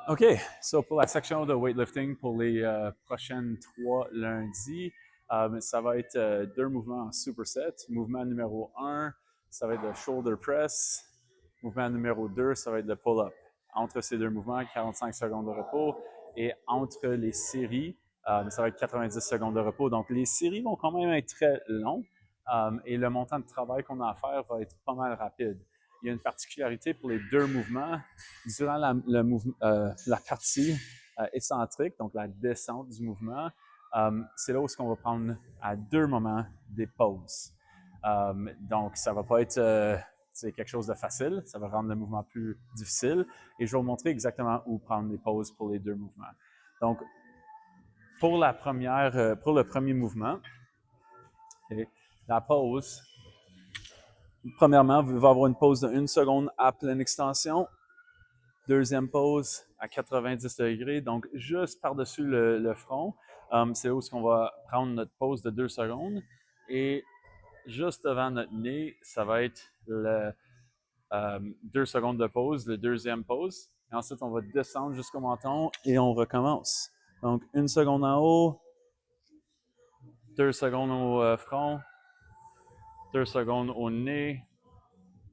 OK, so pour la section de weightlifting pour les prochaines 3 lundis, ça va être 2 mouvements en superset. Mouvement numéro 1, ça va être le shoulder press. Mouvement numéro 2, ça va être le pull-up. Entre ces 2 mouvements, 45 secondes de repos. Et entre les séries, ça va être 90 secondes de repos. Donc, les séries vont quand même être très longues et le montant de travail qu'on a à faire va être pas mal rapide. Il y a une particularité pour les 2 mouvements. Durant la partie excentrique, donc la descente du mouvement, c'est là où on va prendre à 2 moments des pauses. Donc, ça ne va pas être quelque chose de facile, ça va rendre le mouvement plus difficile et je vais vous montrer exactement où prendre des pauses pour les 2 mouvements. Donc, pour le premier mouvement, okay, la pause, premièrement, il va y avoir une pause de 1 seconde à pleine extension. Deuxième pause à 90 degrés, donc juste par-dessus le front. C'est où on va prendre notre pause de 2 secondes. Et juste devant notre nez, ça va être le 2 secondes de pause, le deuxième pause. Et ensuite, on va descendre jusqu'au menton et on recommence. Donc, 1 seconde en haut, 2 secondes au front, 2 secondes au nez,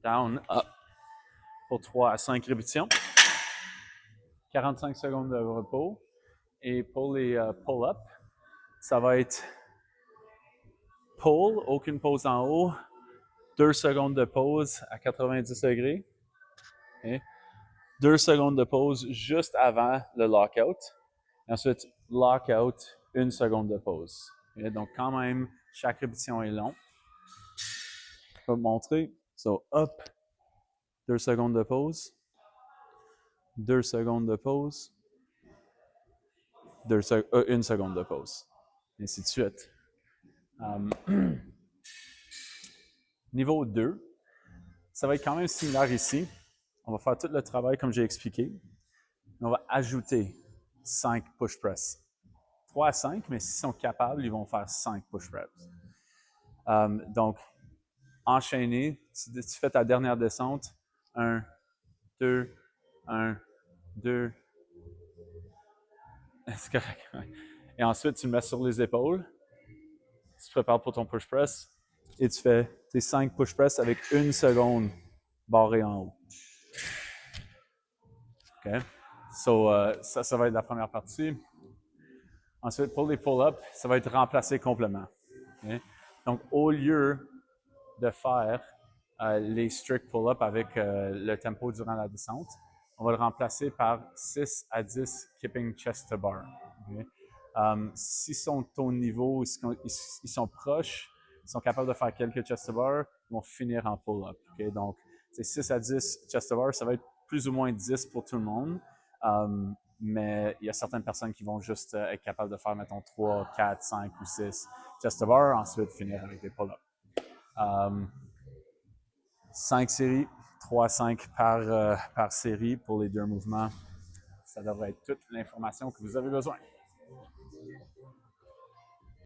down, up, pour 3 à 5 répétitions. 45 secondes de repos. Et pour les pull-ups, ça va être pull, aucune pause en haut, 2 secondes de pause à 90 degrés, okay. 2 secondes de pause juste avant le lockout. Et ensuite, lockout, 1 seconde de pause. Okay. Donc, quand même, chaque répétition est longue. Je vais vous montrer. So, up, 2 secondes de pause, 2 secondes de pause, 1 seconde de pause. Et ainsi de suite. Niveau 2, ça va être quand même similaire ici. On va faire tout le travail comme j'ai expliqué. On va ajouter 5 push press. 3 à 5, mais s'ils sont capables, ils vont faire 5 push press. Donc, enchaîné, tu fais ta dernière descente. 1, 2, 1, 2. C'est correct. Et ensuite, tu le mets sur les épaules. Tu te prépares pour ton push press. Et tu fais tes 5 push press avec 1 seconde barrée en haut. OK? So, ça va être la première partie. Ensuite, pour les pull-ups, ça va être remplacé complètement. Okay? Donc, au lieu de faire les strict pull-ups avec le tempo durant la descente, on va le remplacer par 6 à 10 keeping chest to bar. Okay? S'ils sont au niveau, ils sont proches, ils sont capables de faire quelques chest to bar, ils vont finir en pull-up. Okay? Donc, c'est 6 à 10 chest to bar, ça va être plus ou moins 10 pour tout le monde. Mais il y a certaines personnes qui vont juste être capables de faire, mettons, 3, 4, 5 ou 6 chest to bar, ensuite finir avec des pull-ups. 5 séries, 3-5 par série pour les 2 mouvements. Ça devrait être toute l'information que vous avez besoin.